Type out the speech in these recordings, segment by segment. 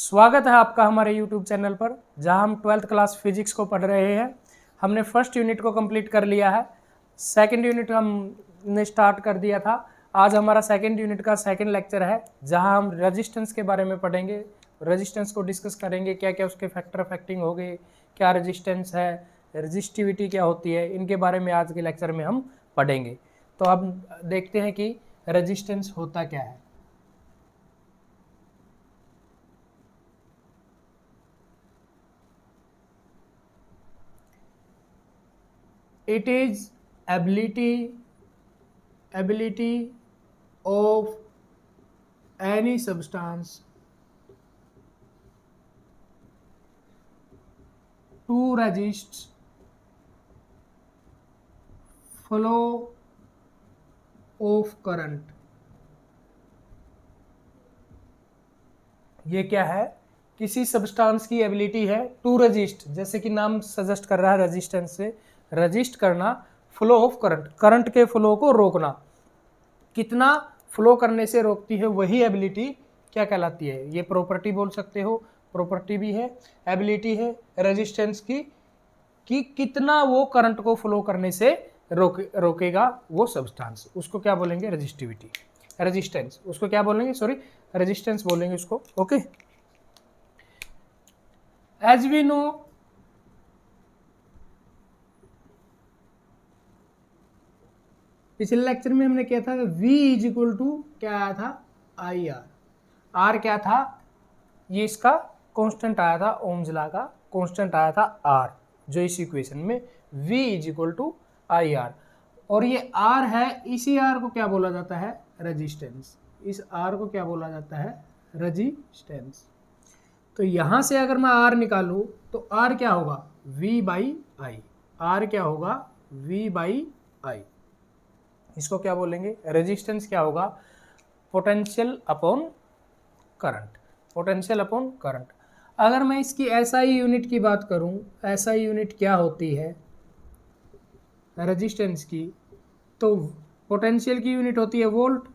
स्वागत है आपका हमारे YouTube चैनल पर, जहां हम 12th क्लास फिजिक्स को पढ़ रहे हैं। हमने फर्स्ट यूनिट को कंप्लीट कर लिया है, सेकंड यूनिट हमने स्टार्ट कर दिया था। आज हमारा सेकंड यूनिट का सेकंड लेक्चर है, जहां हम रेजिस्टेंस के बारे में पढ़ेंगे। रेजिस्टेंस को डिस्कस करेंगे, क्या क्या उसके फैक्टर अफेक्टिंग हो गए, क्या रेजिस्टेंस है, रेजिस्टिविटी क्या होती है, इनके बारे में आज के लेक्चर में हम पढ़ेंगे। तो अब देखते हैं कि रेजिस्टेंस होता क्या है। It is ability of any substance to resist flow of current। ये क्या है? किसी सब्सटेंस की एबिलिटी है टू रेजिस्ट, जैसे कि नाम सजेस्ट कर रहा है, रेजिस्टेंस से रजिस्ट करना, फ्लो ऑफ करंट, करंट के फ्लो को रोकना। कितना फ्लो करने से रोकती है वही एबिलिटी क्या कहलाती है? ये प्रॉपर्टी बोल सकते हो, प्रॉपर्टी भी है, एबिलिटी है रेजिस्टेंस की, कि कितना वो करंट को फ्लो करने से रोकेगा वो सब्सटेंस, उसको क्या बोलेंगे? रेजिस्टिविटी, रेजिस्टेंस, उसको क्या बोलेंगे? सॉरी, रेजिस्टेंस बोलेंगे उसको। ओके, एज वी नो, पिछले लेक्चर में हमने क्या था, V इज इक्वल टू क्या आया था? I R. आर क्या था? ये इसका कांस्टेंट आया था, ओम्स लॉ का कांस्टेंट आया था आर, जो इस इक्वेशन में V is equal to I R. और ये आर है, इसी आर को क्या बोला जाता है? रेजिस्टेंस। इस आर को क्या बोला जाता है? रेजिस्टेंस। तो यहां से अगर मैं आर निकालूं तो आर क्या होगा? V by I. आर क्या होगा? V by I. इसको क्या बोलेंगे? रेजिस्टेंस क्या होगा? Potential upon current, potential upon current. अगर मैं इसकी एसआई यूनिट की बात करूं, एसआई यूनिट क्या होती है रेजिस्टेंस की? तो पोटेंशियल की यूनिट होती है वोल्ट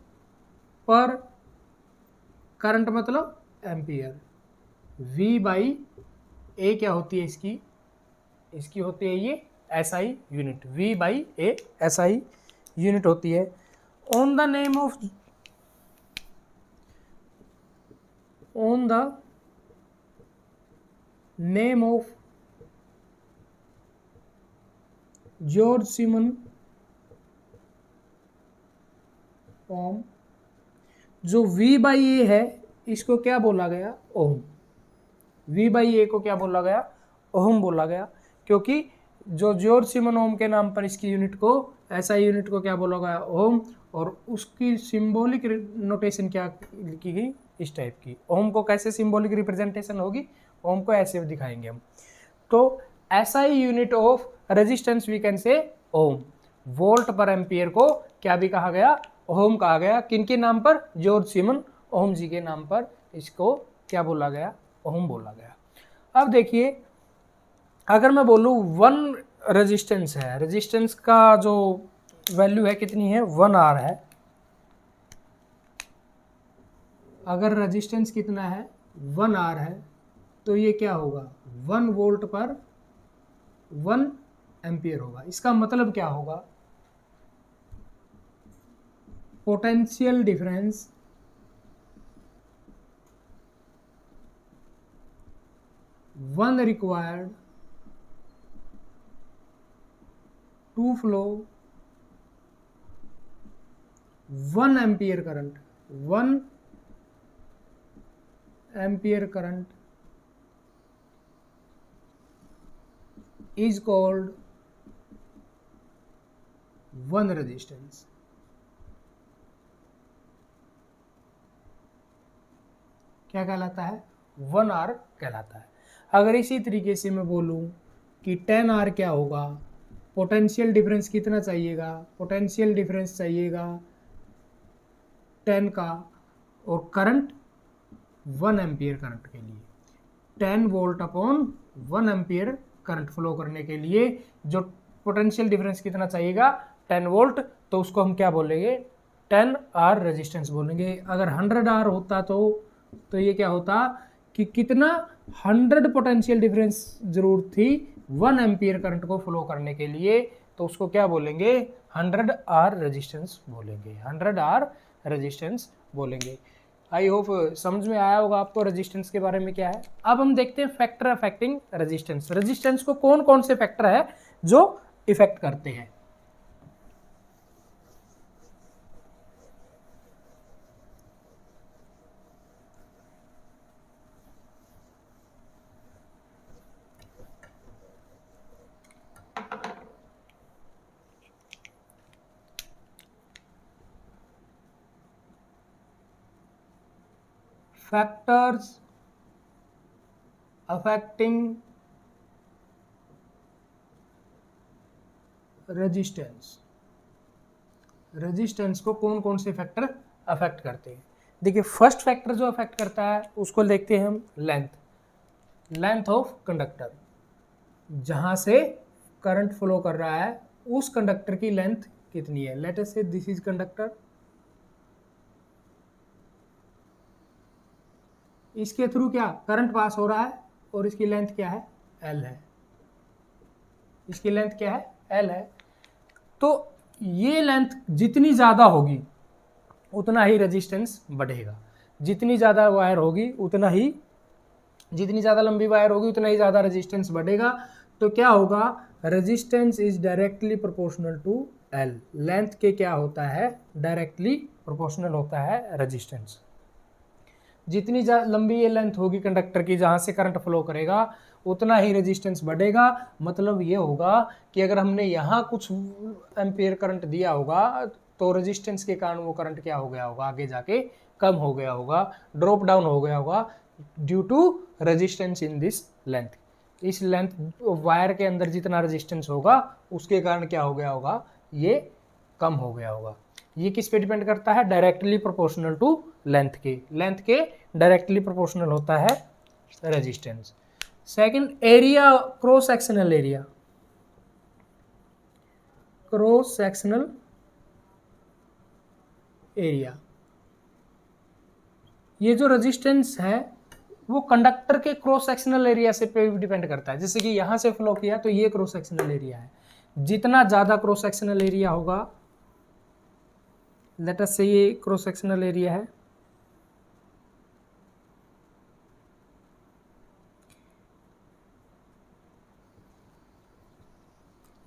पर, करंट मतलब एम्पियर। V बाई ए क्या होती है इसकी? इसकी होती है ये SI unit, V by A SI unit होती है। On the name of, on the name of George Simon Ohm, जो V बाई ए है इसको क्या बोला गया? ओम। V बाई ए को क्या बोला गया? ओम बोला गया, क्योंकि जो जॉर्ज सिमन ओम के नाम पर इसकी यूनिट को, ऐसा यूनिट को क्या बोला गया? ओम। और उसकी सिंबॉलिक नोटेशन क्या की गई? इस टाइप की। ओम को कैसे सिंबॉलिक रिप्रेजेंटेशन होगी? ओम को ऐसे दिखाएंगे हम। तो ऐसा ही unit of resistance we can say ohm. Volt पर एम्पियर को क्या भी कहा गया? ओम कहा गया। किनके नाम पर? जॉर्ज सिमन ओम जी के नाम पर इसको क्या बोला गया? ओम बोला गया। अब देखिए, अगर मैं बोलूँ 1 रेजिस्टेंस है, रेजिस्टेंस का जो वैल्यू है कितनी है? 1 आर है। अगर रेजिस्टेंस कितना है? 1 आर है, तो ये क्या होगा? 1 वोल्ट पर 1 एम्पियर होगा। इसका मतलब क्या होगा? Potential difference one required to flow 1 ampere current, 1 ampere current is called 1 resistance. क्या कहलाता है? 1 आर कहलाता है। अगर इसी तरीके से मैं बोलूं कि 10 आर क्या होगा? पोटेंशियल डिफरेंस कितना चाहिएगा? पोटेंशियल डिफरेंस चाहिएगा 10 का, और करंट 1 एम्पियर करंट के लिए 10 volt upon 1 ampere current flow करने के लिए जो पोटेंशियल डिफरेंस कितना चाहिएगा? 10 वोल्ट। तो उसको हम क्या बोलेंगे? 10 आर रेजिस्टेंस बोलेंगे। अगर 100 आर होता तो ये क्या होता कि कितना 100 पोटेंशियल डिफरेंस जरूरत थी 1 एम्पियर करंट को फ्लो करने के लिए, तो उसको क्या बोलेंगे, 100 आर रेजिस्टेंस बोलेंगे, 100 आर रेजिस्टेंस बोलेंगे। आई होप समझ में आया होगा आपको रेजिस्टेंस के बारे में क्या है। अब हम देखते हैं फैक्टर अफेक्टिंग रेजिस्टेंस। रेजिस्टेंस को कौन कौन से फैक्टर है जो इफेक्ट करते हैं। Factors affecting resistance. रेजिस्टेंस को कौन कौन से फैक्टर अफेक्ट करते हैं। देखिए फर्स्ट फैक्टर जो अफेक्ट करता है उसको देखते हैं हम लेंथ, लेंथ ऑफ कंडक्टर। जहां से करंट फ्लो कर रहा है उस कंडक्टर की लेंथ कितनी है। लेट अस से दिस इज कंडक्टर, इसके थ्रू क्या करंट पास हो रहा है और इसकी लेंथ क्या है, L है। इसकी लेंथ क्या है, L है। तो ये लेंथ जितनी ज़्यादा होगी उतना ही रेजिस्टेंस बढ़ेगा। जितनी ज़्यादा वायर होगी उतना ही, जितनी ज़्यादा लंबी वायर होगी उतना ही ज़्यादा रेजिस्टेंस बढ़ेगा। तो क्या होगा, resistance is directly proportional to L। Length के क्या होता है, डायरेक्टली प्रोपोर्शनल होता है रेजिस्टेंस। जितनी लंबी ये लेंथ होगी कंडक्टर की जहाँ से करंट फ्लो करेगा उतना ही रेजिस्टेंस बढ़ेगा। मतलब ये होगा कि अगर हमने यहाँ कुछ एम्पियर करंट दिया होगा तो रेजिस्टेंस के कारण वो करंट क्या हो गया होगा, आगे जाके कम हो गया होगा, ड्रॉप डाउन हो गया होगा due to resistance in this length. इस लेंथ वायर के अंदर जितना रेजिस्टेंस होगा उसके कारण क्या हो गया होगा, ये कम हो गया होगा। ये किस पे डिपेंड करता है, डायरेक्टली प्रोपोर्शनल टू लेंथ के। लेंथ के डायरेक्टली प्रोपोर्शनल होता है resistance. Second area, cross sectional area. Cross sectional area, ये जो रेजिस्टेंस है वो कंडक्टर के क्रॉस सेक्शनल एरिया से पे डिपेंड करता है। जैसे कि यहां से फ्लो किया तो ये क्रॉस सेक्शनल एरिया है। जितना ज्यादा क्रॉस सेक्शनल एरिया होगा, लेट अस से ये क्रॉस सेक्शनल एरिया है,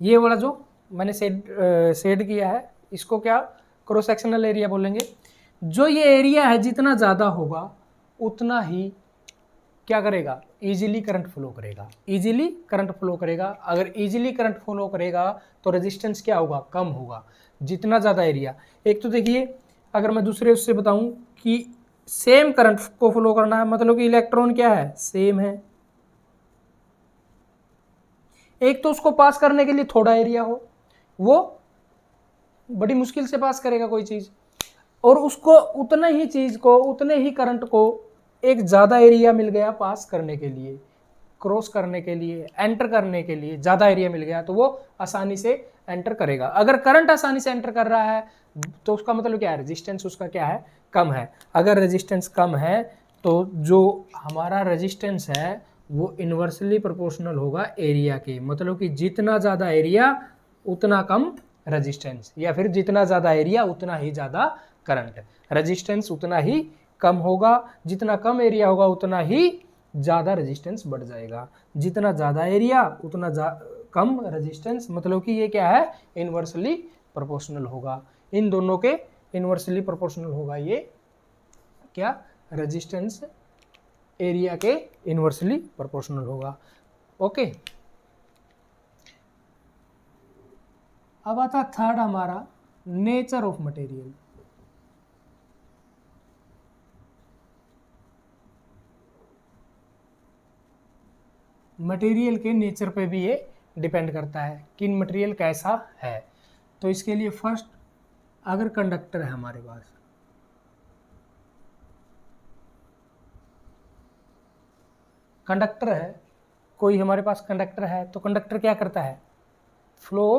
ये वाला जो मैंने शेड किया है इसको क्या क्रॉस सेक्शनल एरिया बोलेंगे। जो ये एरिया है जितना ज़्यादा होगा उतना ही क्या करेगा, इजीली करंट फ्लो करेगा। इजीली करंट फ्लो करेगा। अगर इजीली करंट फ्लो करेगा तो रेजिस्टेंस क्या होगा, कम होगा। जितना ज़्यादा एरिया, एक तो देखिए अगर मैं दूसरे उससे बताऊं कि सेम करंट को फ्लो करना है, मतलब कि इलेक्ट्रॉन क्या है, सेम है। एक तो उसको पास करने के लिए थोड़ा एरिया हो, वो बड़ी मुश्किल से पास करेगा कोई चीज़, और उसको उतने ही चीज़ को, उतने ही करंट को एक ज़्यादा एरिया मिल गया पास करने के लिए, क्रॉस करने के लिए, एंटर करने के लिए ज़्यादा एरिया मिल गया तो वो आसानी से एंटर करेगा। अगर करंट आसानी से एंटर कर रहा है तो उसका मतलब क्या है, रेजिस्टेंस उसका क्या है, कम है। अगर रेजिस्टेंस कम है तो जो हमारा रेजिस्टेंस है वो इन्वर्सली प्रोपोर्शनल होगा एरिया के। मतलब कि जितना ज़्यादा एरिया उतना कम रेजिस्टेंस, या फिर जितना ज़्यादा एरिया उतना ही ज़्यादा करंट। रेजिस्टेंस उतना ही कम होगा, जितना कम एरिया होगा उतना ही ज़्यादा रेजिस्टेंस बढ़ जाएगा। जितना ज़्यादा एरिया उतना कम रेजिस्टेंस, मतलब कि ये क्या है, इन्वर्सली प्रोपोर्शनल होगा। इन दोनों के इन्वर्सली प्रोपोर्शनल होगा ये क्या, रेजिस्टेंस एरिया के इन्वर्सली प्रोपोर्शनल होगा। ओके, अब आता थर्ड हमारा नेचर ऑफ मटेरियल। मटेरियल के नेचर पे भी ये डिपेंड करता है कि मटेरियल कैसा है। तो इसके लिए फर्स्ट, अगर कंडक्टर है हमारे पास, कंडक्टर है कोई हमारे पास, कंडक्टर है तो कंडक्टर क्या करता है, फ्लो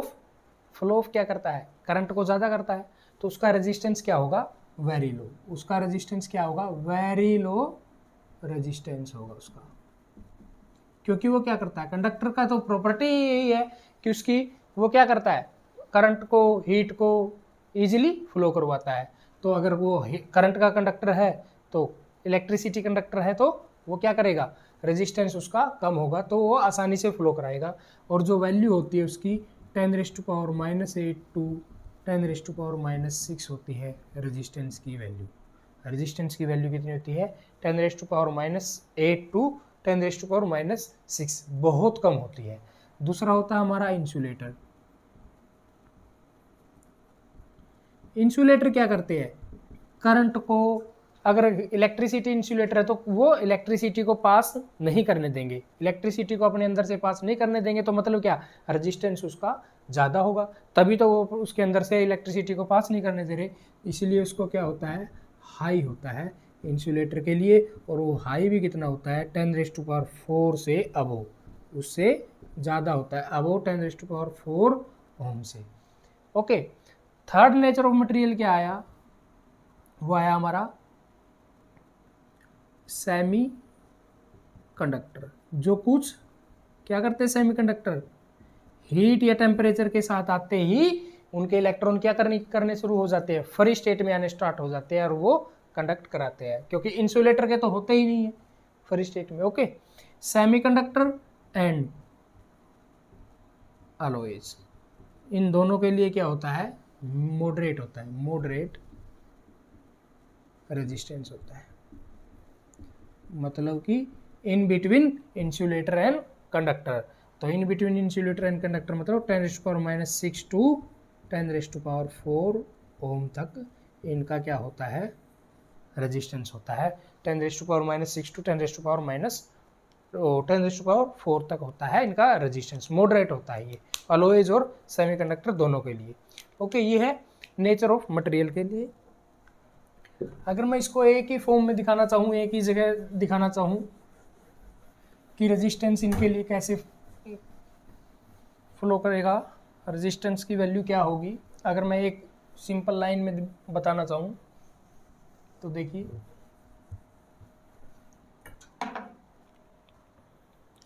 ऑफ क्या करता है, करंट को ज़्यादा करता है। तो उसका रेजिस्टेंस क्या होगा, वेरी लो। उसका रेजिस्टेंस क्या होगा, वेरी लो रेजिस्टेंस होगा उसका, क्योंकि वो क्या करता है, कंडक्टर का तो प्रॉपर्टी यही है कि उसकी वो क्या करता है, करंट को, हीट को इजीली फ्लो करवाता है। तो अगर वो करंट का कंडक्टर है तो इलेक्ट्रिसिटी कंडक्टर है तो वो क्या करेगा, रेजिस्टेंस उसका कम होगा तो वो आसानी से फ्लो कराएगा। और जो वैल्यू होती है उसकी 10⁻⁻8 टू 10⁻⁻6 होती है रेजिस्टेंस की वैल्यू। रेजिस्टेंस की वैल्यू कितनी होती है, 10⁻⁻8 टू 10⁻⁻6, बहुत कम होती है। दूसरा होता है हमारा इंसुलेटर। इंसुलेटर क्या करते हैं, करंट को, अगर इलेक्ट्रिसिटी इंसुलेटर है तो वो इलेक्ट्रिसिटी को पास नहीं करने देंगे, इलेक्ट्रिसिटी को अपने अंदर से पास नहीं करने देंगे, तो मतलब क्या, रेजिस्टेंस उसका ज़्यादा होगा, तभी तो वो उसके अंदर से इलेक्ट्रिसिटी को पास नहीं करने दे रहे, इसलिए उसको क्या होता है, हाई होता है इंसुलेटर के लिए। और वो हाई भी कितना होता है, 10⁻⁴ से अबो, उससे ज़्यादा होता है, अबो 10⁻⁴ ओम से। Okay, third nature of material क्या आया, वो आया हमारा सेमी कंडक्टर। जो कुछ क्या करते हैं सेमी कंडक्टर, हीट या टेम्परेचर के साथ आते ही उनके इलेक्ट्रॉन क्या करने शुरू हो जाते हैं, फ्री स्टेट में आने स्टार्ट हो जाते हैं और वो कंडक्ट कराते हैं, क्योंकि इंसुलेटर के तो होते ही नहीं है फ्री स्टेट में। Okay, semiconductor and alloys, इन दोनों के लिए क्या होता है, मॉडरेट होता है, मॉडरेट रेजिस्टेंस होता है, मतलब कि in between insulator and conductor. तो in between insulator and conductor मतलब 10⁻⁻6 टू 10⁻⁴ ओम तक इनका क्या होता है, रेजिस्टेंस होता है। 10⁻⁻6 टू 10⁻⁴ तक होता है इनका रेजिस्टेंस, मॉडरेट होता है ये अलॉयज और सेमीकंडक्टर दोनों के लिए। ओके, ये है नेचर ऑफ मटेरियल के लिए। अगर मैं इसको एक ही फॉर्म में दिखाना चाहूँ, एक ही जगह दिखाना चाहूँ कि रेजिस्टेंस इनके लिए कैसे फ्लो करेगा, रेजिस्टेंस की वैल्यू क्या होगी, अगर मैं एक सिंपल लाइन में बताना चाहूँ तो देखिए,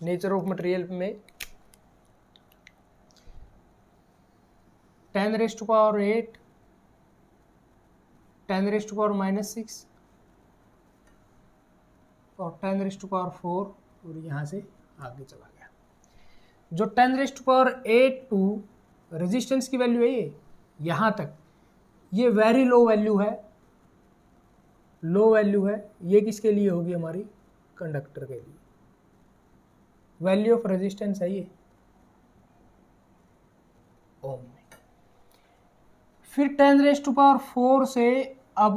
नेचर ऑफ मटेरियल में 10⁻⁸, 10⁻⁻6 और 10⁻⁴ और यहाँ से आगे चला गया। जो 10⁻⁸ टू रेजिस्टेंस की वैल्यू है ये यहाँ तक, ये वेरी लो वैल्यू है, लो वैल्यू है, ये किसके लिए होगी, हमारी कंडक्टर के लिए, वैल्यू ऑफ रेजिस्टेंस है ये ओम में। फिर 10⁻⁴ से अब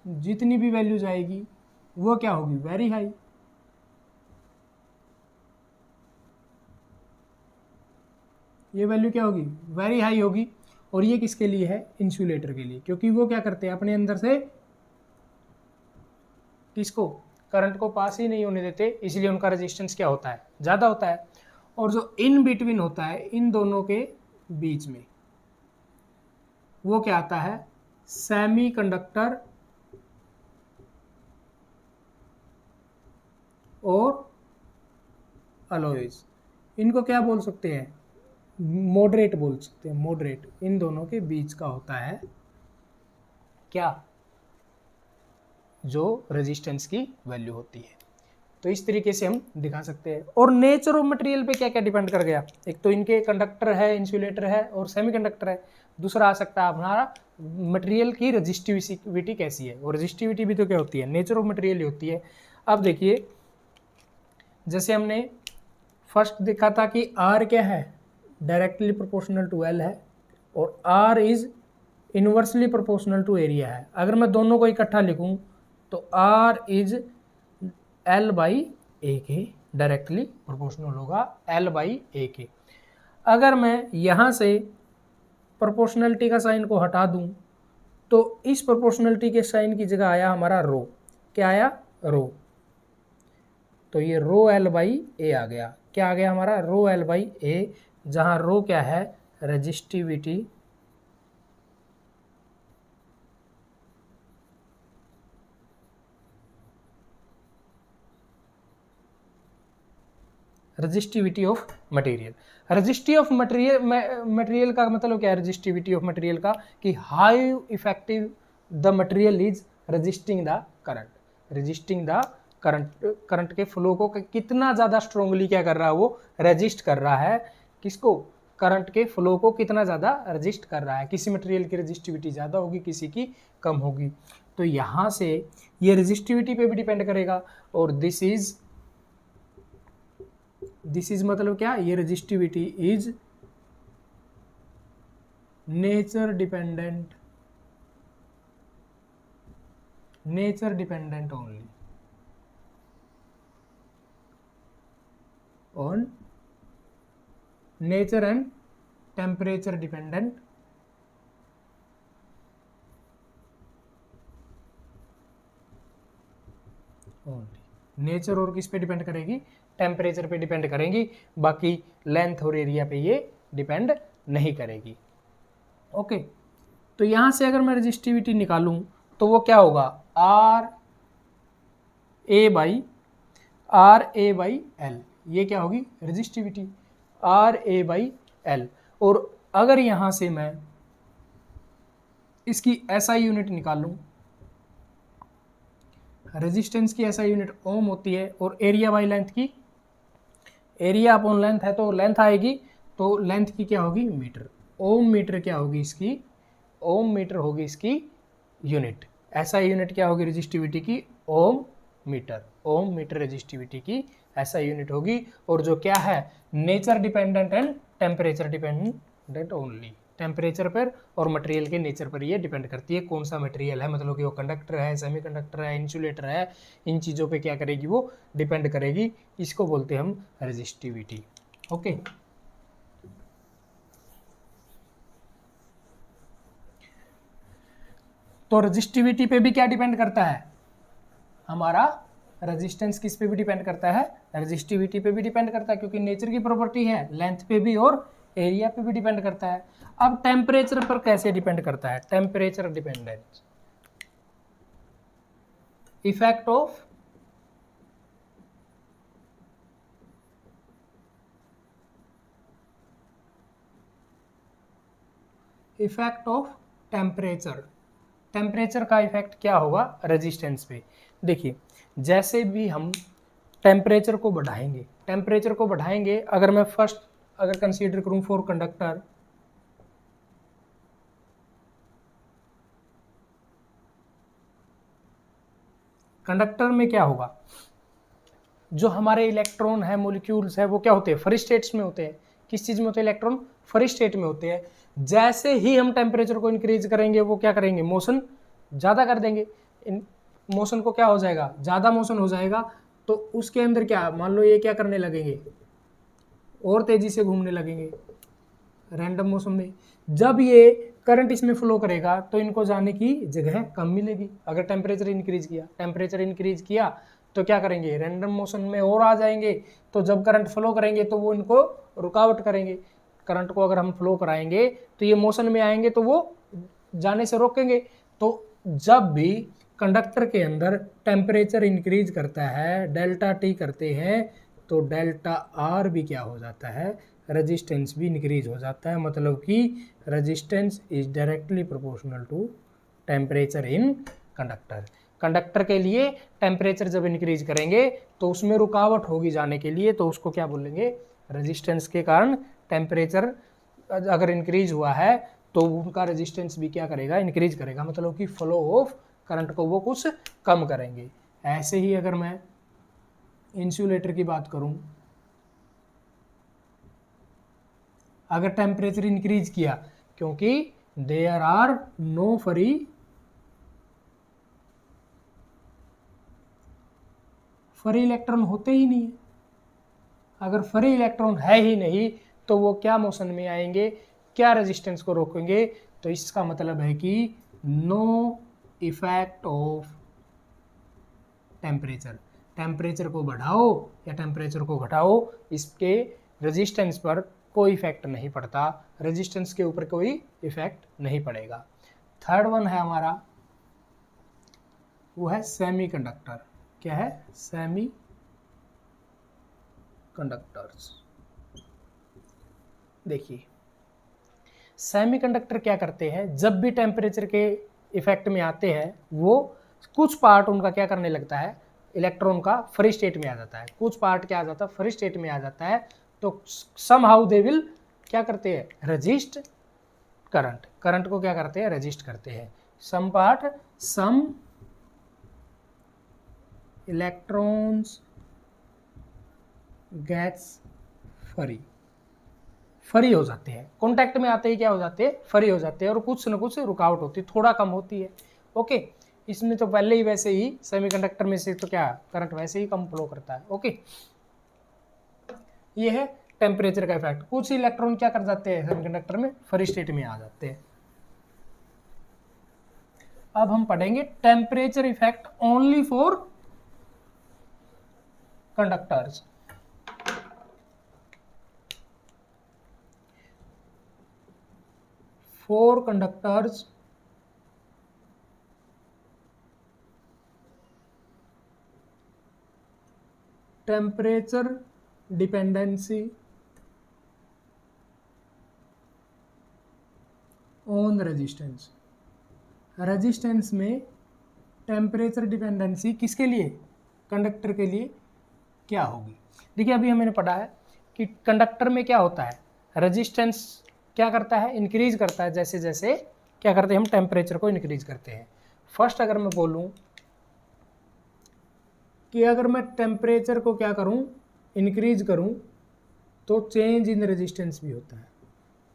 जितनी भी वैल्यू जाएगी वो क्या होगी, वेरी हाई, ये वैल्यू क्या होगी, वेरी हाई होगी। और ये किसके लिए है, इंसुलेटर के लिए, क्योंकि वो क्या करते हैं अपने अंदर से किसको, करंट को पास ही नहीं होने देते, इसलिए उनका रेजिस्टेंस क्या होता है, ज़्यादा होता है। और जो इन बिटवीन होता है इन दोनों के बीच में, वो क्या आता है, सेमी कंडक्टर और अलॉयज, इनको क्या बोल सकते हैं, मॉडरेट बोल सकते हैं, मॉडरेट, इन दोनों के बीच का होता है क्या, जो रेजिस्टेंस की वैल्यू होती है। तो इस तरीके से हम दिखा सकते हैं। और नेचर ऑफ मटेरियल पे क्या क्या डिपेंड कर गया, एक तो इनके कंडक्टर है, इंसुलेटर है और सेमीकंडक्टर है, दूसरा आ सकता है हमारा मटेरियल की रेजिस्टिविटी कैसी है, और रेजिस्टिविटी भी तो क्या होती है, नेचर ऑफ मटेरियल ही होती है। अब देखिए, जैसे हमने फर्स्ट देखा था कि R क्या है, डायरेक्टली प्रोपोर्शनल टू L है, और R is inversely proportional to area है। अगर मैं दोनों को इकट्ठा लिखूं तो R इज L/A के डायरेक्टली प्रोपोर्शनल होगा, L/A के। अगर मैं यहाँ से प्रोपोर्शनलिटी का साइन को हटा दूं तो इस प्रोपोर्शनलिटी के साइन की जगह आया हमारा रो, क्या आया, रो, तो ये रो L/A आ गया, क्या आ गया हमारा, रो L/A, जहाँ रो क्या है, resistivity resistivity of material. Resistivity of material का मतलब क्या है? रजिस्टिविटी ऑफ मटेरियल का कि how effective the material is resisting the current. Resisting the current के फ्लो को कितना ज़्यादा स्ट्रोंगली क्या कर रहा है? वो रजिस्ट कर रहा है। किसको? करंट के फ्लो को कितना ज़्यादा रजिस्ट कर रहा है। किसी मटेरियल की रजिस्टिविटी ज़्यादा होगी, किसी की कम होगी। तो यहाँ से ये रजिस्टिविटी पे भी डिपेंड करेगा। और दिस इज मतलब क्या? ये resistivity is nature dependent only on nature and temperature dependent only. Nature और किस पे डिपेंड करेगी? टेम्परेचर पे डिपेंड करेंगी, बाकी लेंथ और एरिया पे ये डिपेंड नहीं करेगी। ओके, तो यहां से अगर मैं रजिस्टिविटी निकालूं तो वो क्या होगा? R A by L. ये क्या होगी? Resistivity R A by L. और अगर यहां से मैं इसकी एसआई यूनिट निकालूं, रेजिस्टेंस की एसआई यूनिट ओम होती है, और एरिया बाई लेंथ की, एरिया अपॉन लेंथ है तो लेंथ आएगी, तो लेंथ की क्या होगी? मीटर। ओम मीटर क्या होगी इसकी? ओम मीटर होगी इसकी यूनिट। एसआई यूनिट क्या होगी रेजिस्टिविटी की? ओम मीटर। ओम मीटर रेजिस्टिविटी की एसआई यूनिट होगी। और जो क्या है? Nature dependent and temperature dependent only. Temperature पर और मटेरियल के नेचर पर ये डिपेंड करती है कौन सा मटेरियल है, मतलब कि वो कंडक्टर है, सेमीकंडक्टर है, इंसुलेटर है, इन चीज़ों पे क्या करेगी? वो डिपेंड करेगी। इसको बोलते हैं हम रेजिस्टिविटी। ओके, तो रेजिस्टिविटी पे भी क्या डिपेंड करता है? हमारा रेजिस्टेंस किस पे भी डिपेंड करता है? रेजिस्टिविटी पे भी डिपेंड करता है, क्योंकि नेचर की प्रॉपर्टी है। लेंथ पे भी और एरिया पे भी डिपेंड करता है। अब टेम्परेचर पर कैसे डिपेंड करता है? Temperature dependence, effect of temperature. Temperature का इफेक्ट क्या होगा रेजिस्टेंस पे? देखिए, जैसे भी हम टेम्परेचर को बढ़ाएंगे, अगर मैं फर्स्ट अगर कंसीडर करूं फॉर कंडक्टर, कंडक्टर में क्या होगा? जो हमारे इलेक्ट्रॉन है, मोलिक्यूल्स है, वो क्या होते हैं? फ्री स्टेट्स में होते हैं। किस चीज में होते हैं? इलेक्ट्रॉन फ्री स्टेट में होते हैं। जैसे ही हम टेम्परेचर को इंक्रीज करेंगे, वो क्या करेंगे? मोशन ज़्यादा कर देंगे। मोशन को क्या हो जाएगा? ज़्यादा मोशन हो जाएगा। तो उसके अंदर क्या, मान लो ये क्या करने लगेंगे? और तेजी से घूमने लगेंगे रैंडम मोशन में। जब ये करंट इसमें फ्लो करेगा तो इनको जाने की जगह कम मिलेगी। अगर टेम्परेचर इंक्रीज किया तो क्या करेंगे? रैंडम मोशन में और आ जाएंगे। तो जब करंट फ्लो करेंगे तो वो इनको रुकावट करेंगे। करंट को अगर हम फ्लो कराएंगे तो ये मोशन में आएंगे तो वो जाने से रोकेंगे। तो जब भी कंडक्टर के अंदर टेम्परेचर इंक्रीज करता है, डेल्टा टी करते हैं, तो डेल्टा आर भी क्या हो जाता है? रेजिस्टेंस भी इंक्रीज हो जाता है। मतलब कि resistance is directly proportional to temperature in conductor. Conductor के लिए टेम्परेचर जब इंक्रीज करेंगे तो उसमें रुकावट होगी जाने के लिए, तो उसको क्या बोलेंगे? रेजिस्टेंस के कारण टेम्परेचर अगर इंक्रीज हुआ है तो उनका रेजिस्टेंस भी क्या करेगा? इंक्रीज करेगा। मतलब कि फ्लो ऑफ करंट को वो कुछ कम करेंगे। ऐसे ही अगर मैं इंसुलेटर की बात करूं, अगर टेम्परेचर इंक्रीज किया, क्योंकि there are no free electron होते ही नहीं है। अगर फ्री इलेक्ट्रॉन है ही नहीं तो वो क्या मोशन में आएंगे? क्या रेजिस्टेंस को रोकेंगे? तो इसका मतलब है कि नो इफेक्ट ऑफ टेम्परेचर को बढ़ाओ या टेम्परेचर को घटाओ, इसके रेजिस्टेंस पर कोई इफेक्ट नहीं पड़ता। रेजिस्टेंस के ऊपर कोई इफेक्ट नहीं पड़ेगा। थर्ड वन है हमारा, वो है सेमीकंडक्टर। क्या है? कंडक्टर्स। देखिए सेमीकंडक्टर क्या करते हैं, जब भी टेम्परेचर के इफेक्ट में आते हैं वो कुछ पार्ट उनका क्या करने लगता है, इलेक्ट्रॉन का फ्री स्टेट में आ जाता है, कुछ पार्ट क्या आ जाता है, फ्री स्टेट में आ जाता है। तो समहाउ दे विल क्या करते हैं, रेजिस्ट करंट, करंट को क्या करते हैं, रेजिस्ट करते हैं। Some part, some electrons gets free, free हो जाते हैं, कांटेक्ट में आते ही क्या हो जाते हैं, फ्री हो जाते हैं, और कुछ न कुछ रुकावट होती है, थोड़ा कम होती है। ओके, इसमें तो पहले ही वैसे ही सेमीकंडक्टर में से तो क्या करंट वैसे ही कम फ्लो करता है। ओके, ये है टेम्परेचर का इफेक्ट। कुछ इलेक्ट्रॉन क्या कर जाते हैं सेमीकंडक्टर में, फ्री स्टेट में आ जाते हैं। अब हम पढ़ेंगे temperature effect only for conductors. For conductors, temperature dependency on resistance, resistance में टेम्परेचर डिपेंडेंसी किसके लिए, कंडक्टर के लिए क्या होगी। देखिए अभी हमने पढ़ा है कि कंडक्टर में क्या होता है, रेजिस्टेंस क्या करता है, इंक्रीज करता है, जैसे जैसे क्या करते हैं हम टेम्परेचर को इंक्रीज करते हैं। फर्स्ट अगर मैं बोलूं कि अगर मैं टेम्परेचर को क्या करूं, इंक्रीज करूं, तो चेंज इन रेजिस्टेंस भी होता है,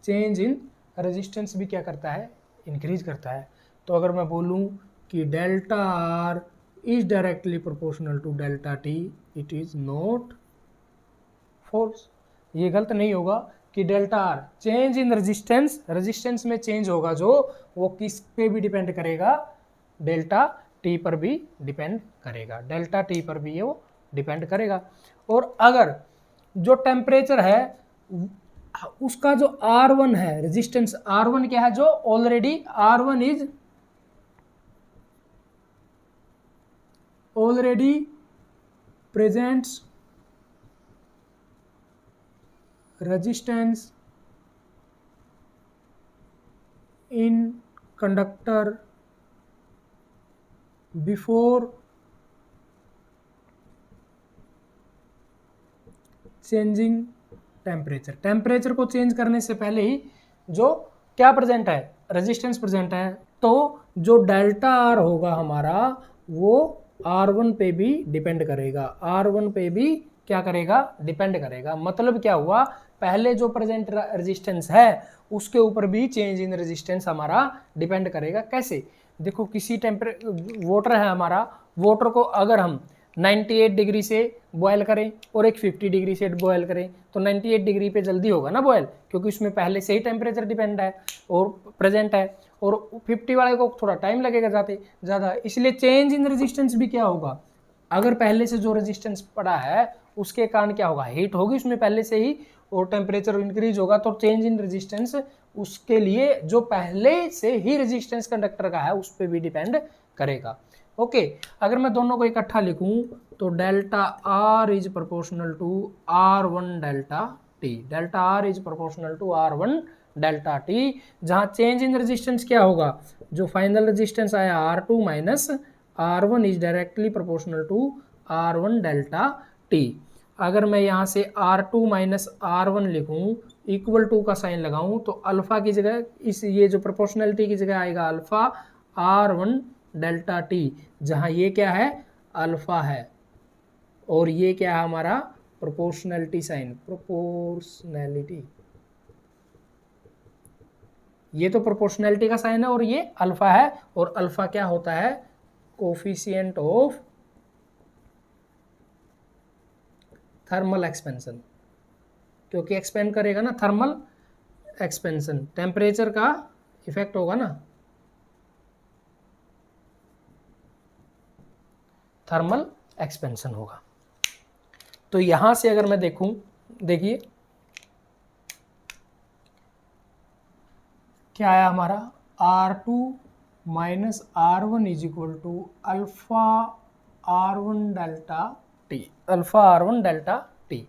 चेंज इन रेजिस्टेंस भी क्या करता है, इंक्रीज करता है। तो अगर मैं बोलूं कि delta R is directly proportional to delta T, it is not false, ये गलत नहीं होगा कि delta R change in resistance, resistance में चेंज होगा जो, वो किस पे भी डिपेंड करेगा, डेल्टा टी पर भी डिपेंड करेगा, डेल्टा टी पर भी ये वो डिपेंड करेगा। और अगर जो टेम्परेचर है उसका जो R1 है, रेजिस्टेंस R1 क्या है, जो already R1 is already presents resistance in conductor before changing temperature, temperature को चेंज करने से पहले ही जो क्या प्रेजेंट है, रेजिस्टेंस प्रेजेंट है, तो जो डेल्टा आर होगा हमारा वो R1 पे भी डिपेंड करेगा, R1 पे भी क्या करेगा, डिपेंड करेगा। मतलब क्या हुआ, पहले जो प्रेजेंट रेजिस्टेंस है उसके ऊपर भी चेंज इन रेजिस्टेंस हमारा डिपेंड करेगा। कैसे, देखो किसी वाटर है हमारा, वाटर को अगर हम 98 डिग्री से बॉयल करें और एक 50 डिग्री से बॉयल करें तो 98 डिग्री पे जल्दी होगा ना बॉयल, क्योंकि उसमें पहले से ही टेम्परेचर डिपेंड है और प्रेजेंट है, और 50 वाले को थोड़ा टाइम लगेगा ज़्यादा, इसलिए चेंज इन रेजिस्टेंस भी क्या होगा, अगर पहले से जो रेजिस्टेंस पड़ा है उसके कारण क्या होगा, हीट होगी उसमें पहले से ही, और टेम्परेचर इंक्रीज होगा, तो चेंज इन रेजिस्टेंस उसके लिए जो पहले से ही रेजिस्टेंस कंडक्टर का है उस पर भी डिपेंड करेगा। ओके, अगर मैं दोनों को इकट्ठा लिखूं तो delta R is proportional to R1 delta T, delta R is proportional to R1 delta T, जहां चेंज इन रेजिस्टेंस क्या होगा, जो फाइनल रेजिस्टेंस आया R2 minus R1 is directly proportional to R1 delta T. अगर मैं यहाँ से R2 minus R1 लिखूँ, इक्वल टू का साइन लगाऊं, तो अल्फा की जगह इस ये जो प्रोपोर्शनलिटी की जगह आएगा अल्फा R1 डेल्टा टी, जहाँ ये क्या है, अल्फा है, और ये क्या है हमारा प्रोपोर्शनलिटी साइन, प्रोपोर्शनैलिटी, ये तो प्रोपोर्शनैलिटी का साइन है और ये अल्फा है, और अल्फा क्या होता है, कोफिशिएंट ऑफ थर्मल एक्सपेंशन, क्योंकि एक्सपेंड करेगा ना, थर्मल एक्सपेंशन, टेम्परेचर का इफेक्ट होगा ना, थर्मल एक्सपेंशन होगा। तो यहां से अगर मैं देखूं, देखिए क्या आया हमारा, R2 minus R1 is equal to alpha R1 delta T, alpha R1 delta T.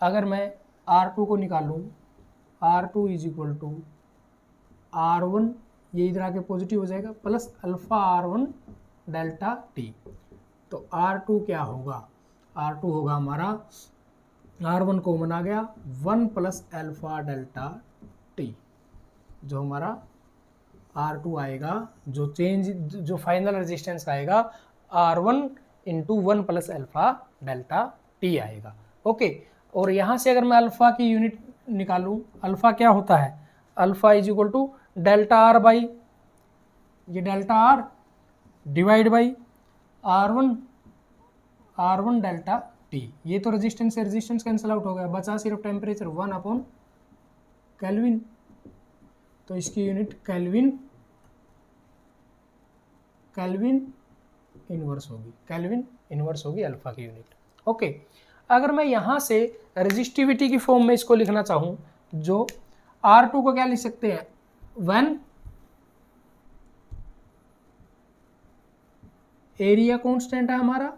अगर मैं R2 को निकालूँ, R2 is equal to R1, ये इधर आके पॉजिटिव हो जाएगा, plus alpha R1 delta T. तो R2 क्या होगा, R2 होगा हमारा, R1 कॉमन आ गया, 1 प्लस अल्फा डेल्टा टी, जो हमारा R2 आएगा, जो चेंज, जो फाइनल रेजिस्टेंस आएगा R1 into 1 plus alpha delta T आएगा। ओके, और यहाँ से अगर मैं अल्फा की यूनिट निकालूँ, अल्फा क्या होता है, alpha is equal to delta R by, ये delta R divide by R1 delta T. ये तो रेजिस्टेंस से रेजिस्टेंस कैंसिल आउट हो गया, बचा सिर्फ टेम्परेचर 1 अपॉन केल्विन। तो इसकी यूनिट केल्विन इनवर्स होगी, केल्विन इनवर्स होगी अल्फा की यूनिट। ओके, अगर मैं यहाँ से रेजिस्टिविटी की फॉर्म में इसको लिखना चाहूँ, जो R2 को क्या लिख सकते हैं, व्हेन एरिया कांस्टेंट है हमारा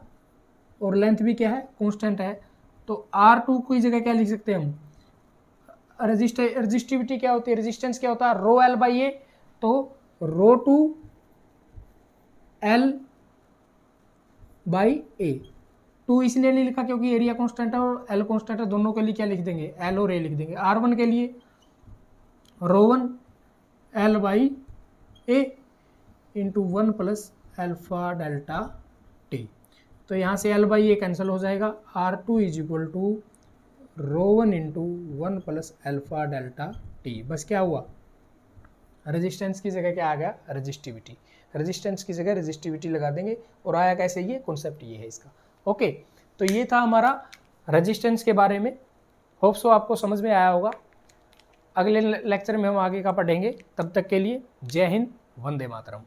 और लेंथ भी क्या है, कांस्टेंट है, तो R2 की जगह क्या लिख सकते हैं हम, रेजिस्टिविटी क्या होती है, रेजिस्टेंस क्या होता है, रो एल बाई ए, तो रो टू एल बाई ए। 2 इसलिए नहीं लिखा क्योंकि एरिया कांस्टेंट है और एल कांस्टेंट है, दोनों के लिए क्या लिख देंगे, एल और ए लिख देंगे। R1 के लिए रो 1 L by A into 1 plus alpha delta T. तो यहाँ से एल बाई ए कैंसिल हो जाएगा, R2 is equal to rho 1 into 1 plus alpha delta T. बस क्या हुआ, रेजिस्टेंस की जगह क्या आ गया, रेजिस्टिविटी, रेजिस्टेंस की जगह रेजिस्टिविटी लगा देंगे, और आया कैसे, ये कॉन्सेप्ट ये है इसका। ओके, तो ये था हमारा रेजिस्टेंस के बारे में, होप सो आपको समझ में आया होगा। अगले लेक्चर में हम आगे का पढ़ेंगे, तब तक के लिए जय हिंद, वंदे मातरम।